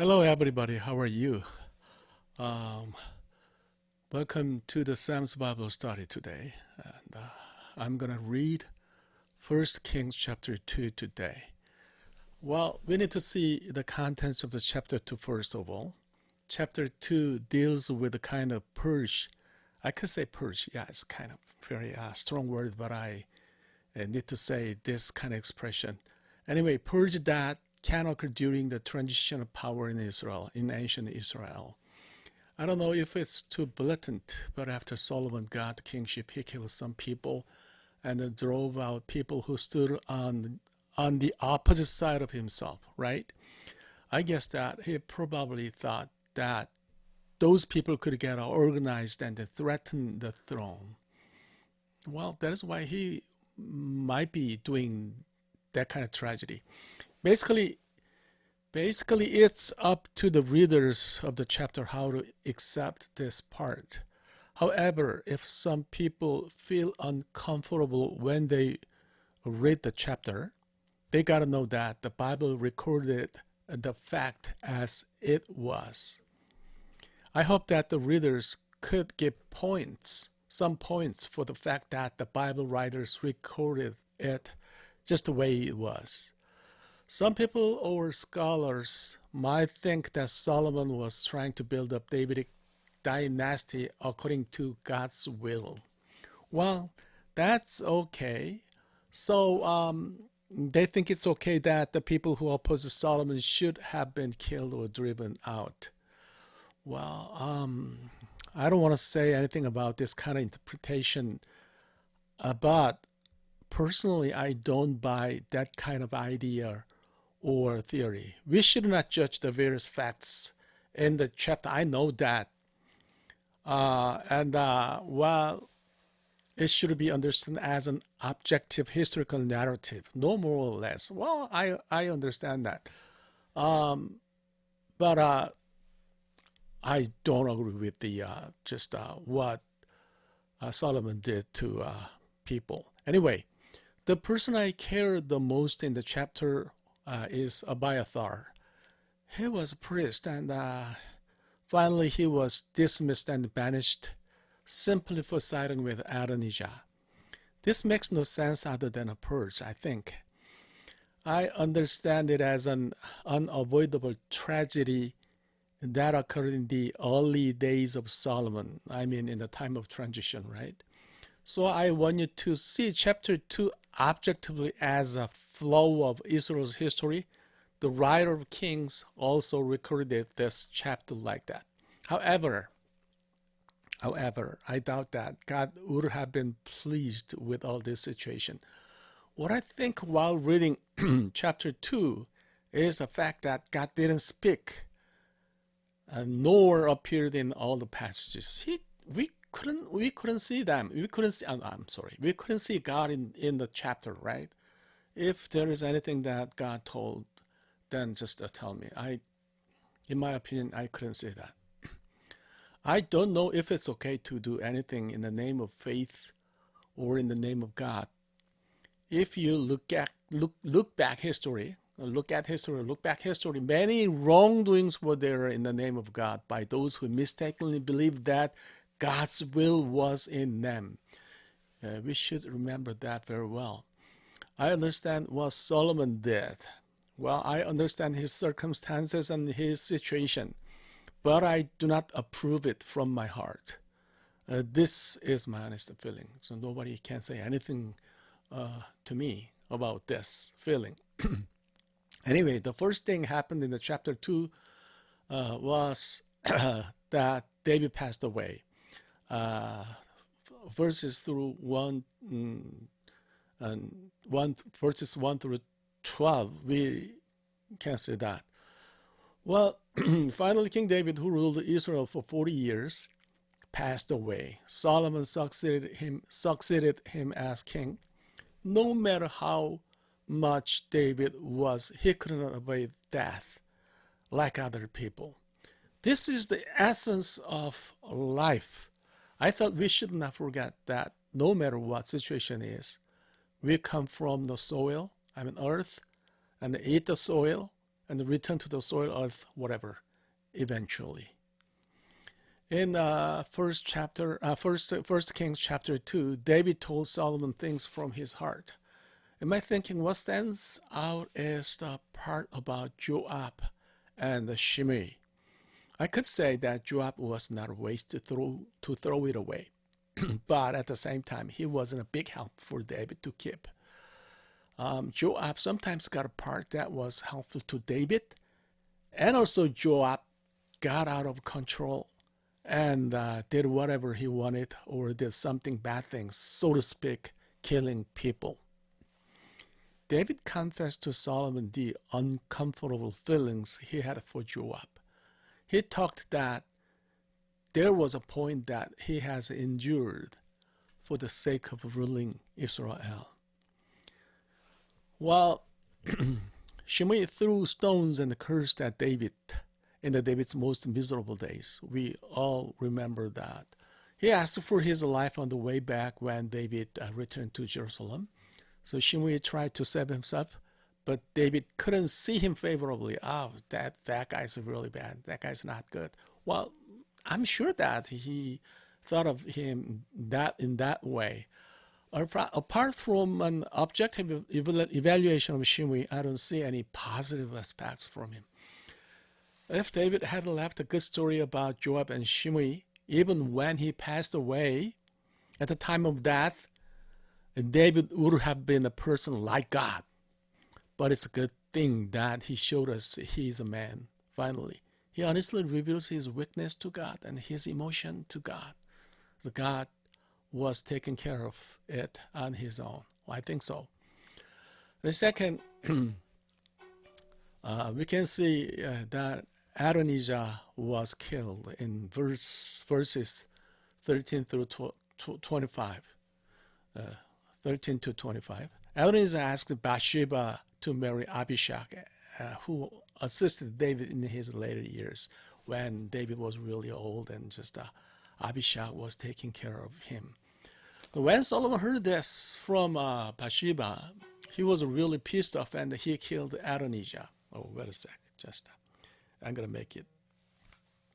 Hello, everybody. How are you? Um, Welcome to the Sam's Bible study today. And I'm going to read First Kings chapter 2 today. Well, we need to see the contents of the chapter 2 first of all. Chapter 2 deals with a kind of purge. I could say purge. Yeah, it's kind of very strong word, but I need to say this kind of expression. Anyway, purge that can occur during the transition of power in Israel, in ancient Israel. I don't know if it's too blatant, but after Solomon got the kingship, he killed some people and drove out people who stood on the opposite side of himself, right? I guess that he probably thought that those people could get organized and threaten the throne. Well, that is why he might be doing that kind of tragedy. Basically, it's up to the readers of the chapter how to accept this part. However, if some people feel uncomfortable when they read the chapter, they got to know that the Bible recorded the fact as it was. I hope that the readers could give some points for the fact that the Bible writers recorded it just the way it was. Some people or scholars might think that Solomon was trying to build up Davidic dynasty according to God's will. Well, that's okay. So they think it's okay that the people who oppose Solomon should have been killed or driven out. Well, I don't want to say anything about this kind of interpretation, but personally, I don't buy that kind of idea or theory. We should not judge the various facts in the chapter. I know that. Well, it should be understood as an objective historical narrative, no more or less. Well, I understand that. But I don't agree with the just what Solomon did to people. Anyway, the person I care the most in the chapter is Abiathar. He was a priest, and finally he was dismissed and banished simply for siding with Adonijah. This makes no sense other than a purge, I think. I understand it as an unavoidable tragedy that occurred in the early days of Solomon. I mean, in the time of transition, right? So I want you to see chapter 2 objectively as a flow of Israel's history. The writer of Kings also recorded this chapter like that. However, I doubt that God would have been pleased with all this situation. What I think while reading chapter 2 is the fact that God didn't speak, nor appeared in all the passages. We couldn't see them. We couldn't see. I'm sorry. We couldn't see God in the chapter, right? If there is anything that God told, then just tell me. In my opinion, I couldn't see that. I don't know if it's okay to do anything in the name of faith or in the name of God. If you look back history, many wrongdoings were there in the name of God by those who mistakenly believed that God's will was in them. We should remember that very well. I understand what Solomon did. Well, I understand his circumstances and his situation, but I do not approve it from my heart. This is my honest feeling, so nobody can say anything to me about this feeling. Anyway, the first thing happened in the chapter 2 was that David passed away. Verses through verses 1 through 12, we can say that. Well, finally, King David, who ruled Israel for 40 years, passed away. Solomon succeeded him as king. No matter how much David was, he could not avoid death like other people. This is the essence of life. I thought we should not forget that no matter what situation is, we come from the soil, earth, and eat the soil, and return to the soil, earth, whatever, eventually. In First Kings chapter 2, David told Solomon things from his heart. In my thinking, what stands out is the part about Joab and Shimei. I could say that Joab was not a waste to throw it away, but at the same time, he wasn't a big help for David to keep. Joab sometimes got a part that was helpful to David, and also Joab got out of control and did whatever he wanted or did something bad things, so to speak, killing people. David confessed to Solomon the uncomfortable feelings he had for Joab. He talked that there was a point that he has endured for the sake of ruling Israel. While Shimei threw stones and cursed at David in David's most miserable days, we all remember that. He asked for his life on the way back when David returned to Jerusalem. So Shimei tried to save himself, but David couldn't see him favorably. Oh, that guy's really bad. That guy's not good. Well, I'm sure that he thought of him in that way. Apart from an objective evaluation of Shimei, I don't see any positive aspects from him. If David had left a good story about Joab and Shimei, even when he passed away at the time of death, David would have been a person like God. But it's a good thing that he showed us he's a man, finally. He honestly reveals his weakness to God and his emotion to God. So God was taking care of it on his own. Well, I think so. The second, we can see that Adonijah was killed in verses 13 through 25. 13 to 25. Adonijah asked Bathsheba to marry Abishag, who assisted David in his later years when David was really old and just Abishag was taking care of him. When Solomon heard this from Bathsheba, he was really pissed off and he killed Adonijah. Oh, wait a sec. I'm going to make it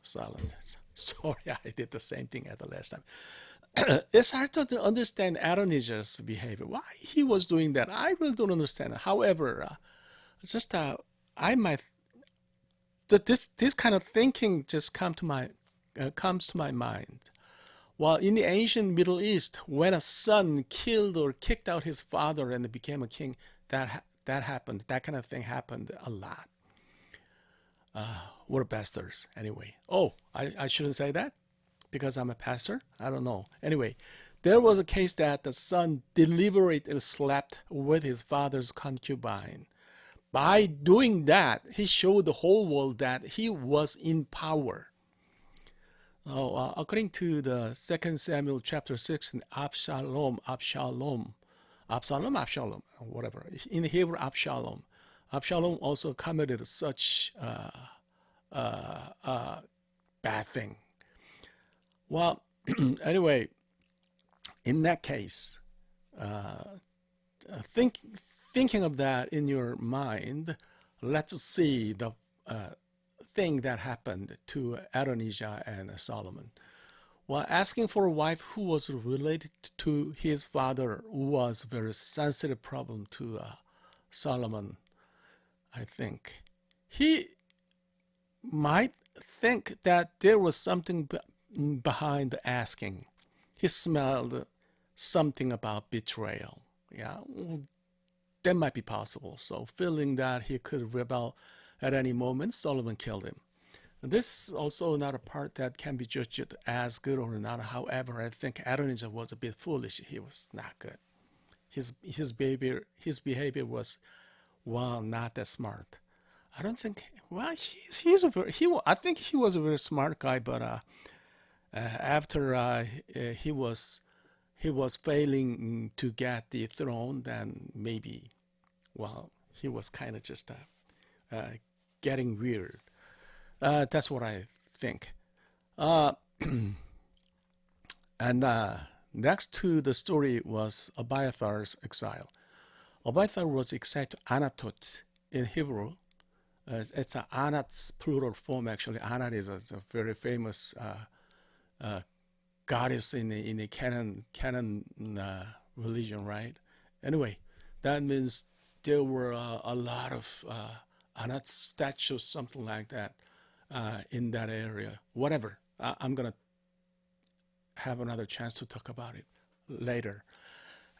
silent. Sorry, I did the same thing at the last time. It's hard to understand Adonijah's behavior. Why he was doing that, I really don't understand. However, this kind of thinking just comes to my mind. While in the ancient Middle East, when a son killed or kicked out his father and became a king, that happened. That kind of thing happened a lot. We're pastors anyway. Oh, I shouldn't say that because I'm a pastor? I don't know. Anyway, there was a case that the son deliberately slept with his father's concubine. By doing that, he showed the whole world that he was in power. According to the 2 Samuel chapter 6, Absalom, whatever. In Hebrew, Absalom. Absalom also committed such bad thing. Well, anyway, in that case, thinking of that in your mind, let's see the thing that happened to Adonijah and Solomon. Well, asking for a wife who was related to his father was a very sensitive problem to Solomon, I think. He might think that there was something behind the asking. He smelled something about betrayal. Yeah, that might be possible. So feeling that he could rebel at any moment, Solomon killed him. This is also not a part that can be judged as good or not. However, I think Adonijah was a bit foolish. He was not good. His behavior was, well, not that smart. I don't think. Well, I think he was a very smart guy, but after he was failing to get the throne, then maybe, well, he was kind of just getting weird. That's what I think. And next to the story was Abiathar's exile. Abiathar was exiled to Anatot in Hebrew. It's a Anat's plural form, actually. Anat is a very famous goddess in the Canaan religion, right? Anyway, that means there were a lot of Anat statues, something like that, in that area. Whatever. I'm going to have another chance to talk about it later.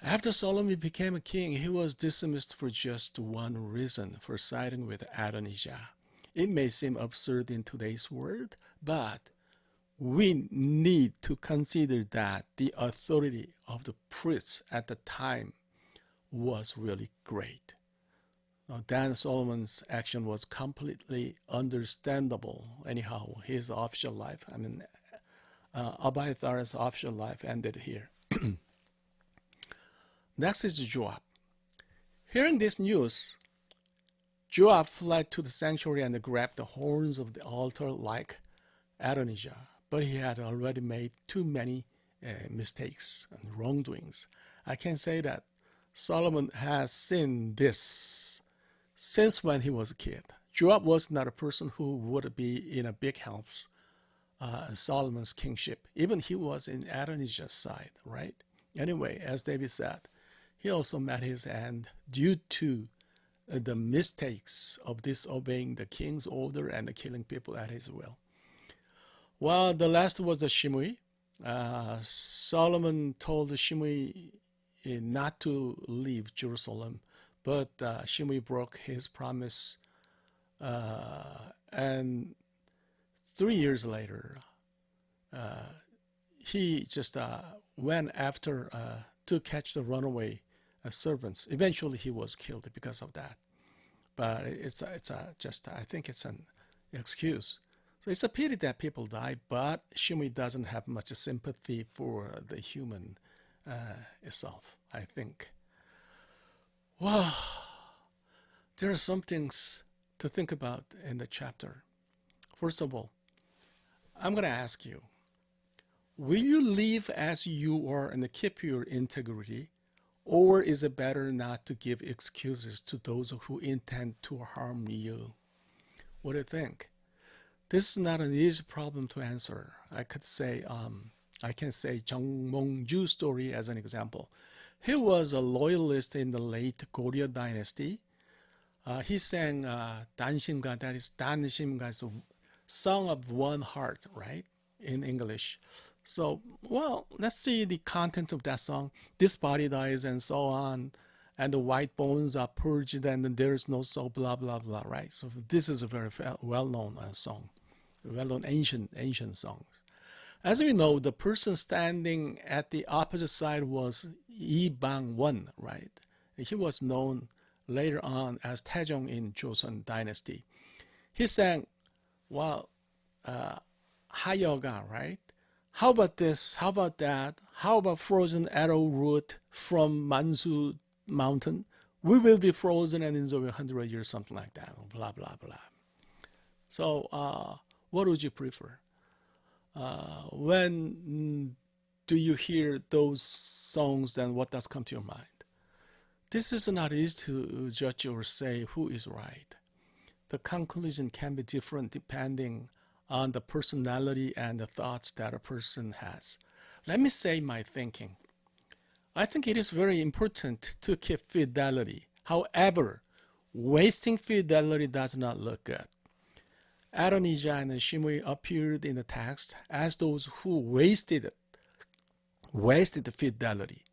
After Solomon became a king, he was dismissed for just one reason, for siding with Adonijah. It may seem absurd in today's world, but we need to consider that the authority of the priests at the time was really great. Then Solomon's action was completely understandable. Anyhow, his official life, Abiathar's official life ended here. Next is Joab. Hearing this news, Joab fled to the sanctuary and grabbed the horns of the altar like Adonijah. But he had already made too many mistakes and wrongdoings. I can say that Solomon has seen this since when he was a kid. Joab was not a person who would be in a big help in Solomon's kingship. Even he was in Adonijah's side, right? Anyway, as David said, he also met his end due to the mistakes of disobeying the king's order and killing people at his will. Well, the last was the Shimei. Solomon told Shimei not to leave Jerusalem, but Shimei broke his promise. And 3 years later, he just went after to catch the runaway servants. Eventually, he was killed because of that. But I think it's an excuse. So it's a pity that people die, but Shimei doesn't have much sympathy for the human itself, I think. Well, there are some things to think about in the chapter. First of all, I'm going to ask you, will you live as you are and keep your integrity, or is it better not to give excuses to those who intend to harm you? What do you think? This is not an easy problem to answer. I can say Jung Mong-ju's story as an example. He was a loyalist in the late Goryeo dynasty. He sang Dansimga, that is Dansimga's Song of One Heart, right, in English. So, well, let's see the content of that song. This body dies and so on, and the white bones are purged and there is no soul, blah, blah, blah, right? So this is a very well-known song, well-known ancient songs. As we know, the person standing at the opposite side was Lee Bang-won, right? He was known later on as Taejong in Joseon dynasty. He sang, well, Hayoga, right? How about this? How about that? How about frozen arrowroot from Mansu mountain? We will be frozen and enjoy 100 years, something like that. Blah, blah, blah. So what would you prefer? When do you hear those songs, then what does come to your mind? This is not easy to judge or say who is right. The conclusion can be different depending on the personality and the thoughts that a person has. Let me say my thinking. I think it is very important to keep fidelity. However, wasting fidelity does not look good. Adonijah and Shimei appeared in the text as those who wasted fidelity.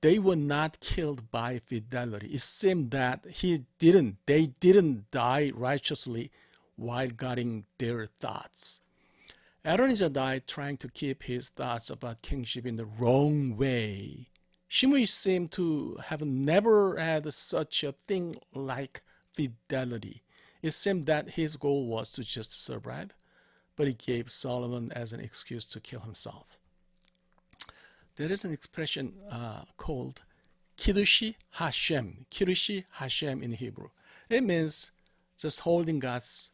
They were not killed by fidelity. It seemed that they didn't die righteously while guarding their thoughts. Adonijah died trying to keep his thoughts about kingship in the wrong way. Shimei seemed to have never had such a thing like fidelity. It seemed that his goal was to just survive, but he gave Solomon as an excuse to kill himself. There is an expression called Kiddushi Hashem. Kiddushi Hashem in Hebrew. It means just holding God's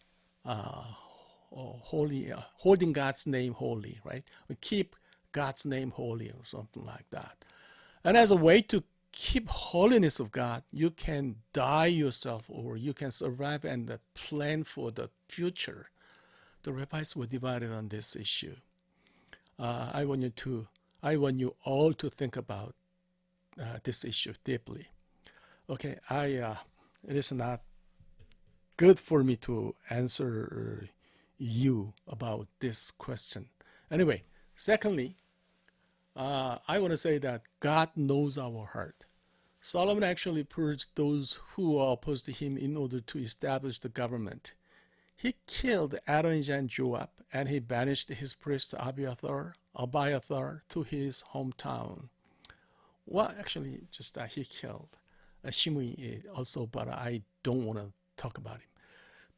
holding God's name holy, right? We keep God's name holy or something like that. And as a way to keep holiness of God, you can die yourself or you can survive and plan for the future. The rabbis were divided on this issue. I want you all to think about this issue deeply. Okay, it is not good for me to answer you about this question. Anyway, secondly, I want to say that God knows our heart. Solomon actually purged those who are opposed to him in order to establish the government. He killed Adonijah and Joab, and he banished his priest Abiathar to his hometown. Well, actually, just he killed Shimei also, but I don't want to talk about him.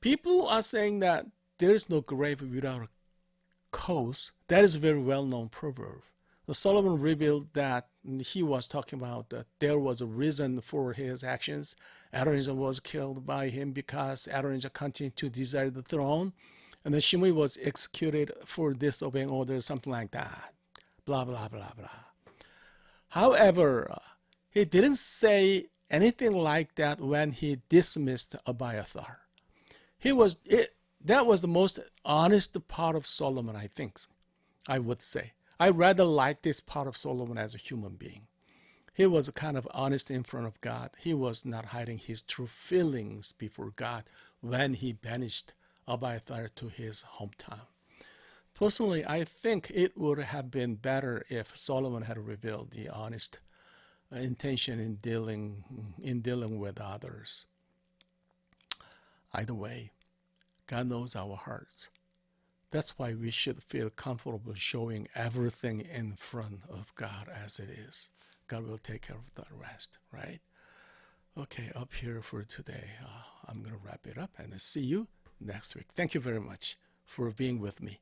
People are saying that there is no grave without a cause. That is a very well-known proverb. Solomon revealed that he was talking about that there was a reason for his actions. Adonijah was killed by him because Adonijah continued to desire the throne, and then Shimei was executed for disobeying orders, something like that. Blah, blah, blah, blah. However, he didn't say anything like that when he dismissed Abiathar. That was the most honest part of Solomon, I think, I would say. I rather like this part of Solomon as a human being. He was kind of honest in front of God. He was not hiding his true feelings before God when he banished Abiathar to his hometown. Personally, I think it would have been better if Solomon had revealed the honest intention in dealing with others. Either way, God knows our hearts. That's why we should feel comfortable showing everything in front of God as it is. God will take care of the rest, right? Okay, up here for today. I'm going to wrap it up and see you next week. Thank you very much for being with me.